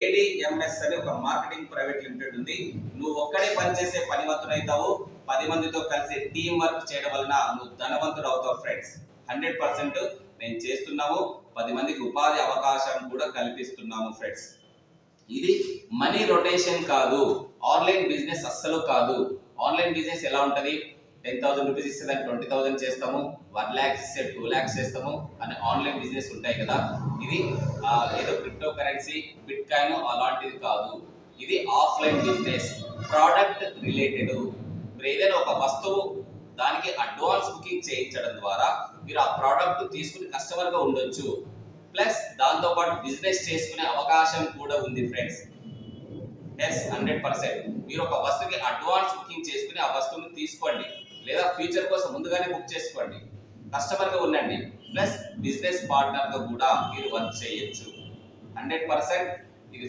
ADMS అని ఒక marketing private limited ఉంది. నువ్వు ఒక్కడే పనిచేసే పనివంతుడైతావు. 10 మందితో కలిసి టీం వర్క్ చేయడం వలన నువ్వు ధనవంతుడు అవుతావు ఫ్రెండ్స్. 100% మేము చేస్తున్నాము. 10 మందికి ఉపాధి అవకాశం కూడా కల్పిస్తున్నాము ఫ్రెండ్స్. ఇది మనీ రొటేషన్ కాదు, ఆన్లైన్ బిజినెస్ అస్సలు కాదు. ఆన్లైన్ బిజినెస్ ఎలా ఉంటది? 10,000 రూపీస్ ఇస్తే దాన్ని 20,000 చేస్తాము, 1 lakh ఇస్తే 2 lakhs చేస్తాము అని ఆన్లైన్ బిజినెస్ ఉంటాయి కదా. ఇది ఏదో క్రిప్టో కరెన్సీ, బిట్ కాయిన్ అలాంటిది కాదు. ఇది ఆఫ్లైన్ బిజినెస్, ప్రోడక్ట్ రిలేటెడ్. మీరు ఏదైనా ఒక వస్తువు దానికి అడ్వాన్స్ బుకింగ్ చేయించడం ద్వారా మీరు ఆ ప్రోడక్ట్ తీసుకుని కస్టమర్ గా ఉండొచ్చు. ప్లస్ దాంతో పాటు బిజినెస్ చేసుకునే అవకాశం కూడా ఉంది ఫ్రెండ్స్. ఎస్ 100%. మీరు ఒక వస్తువుకి అడ్వాన్స్ బుకింగ్ చేసుకుని ఆ వస్తువుని తీసుకోండి, లేదా ఫ్యూచర్ కోసం ముందుగానే బుక్ చేసుకోండి. కస్టమర్ గా ఉండండి, ప్లస్ బిజినెస్ పార్ట్నర్ గా కూడా మీరు వర్క్ చేయొచ్చు. 100% ఇది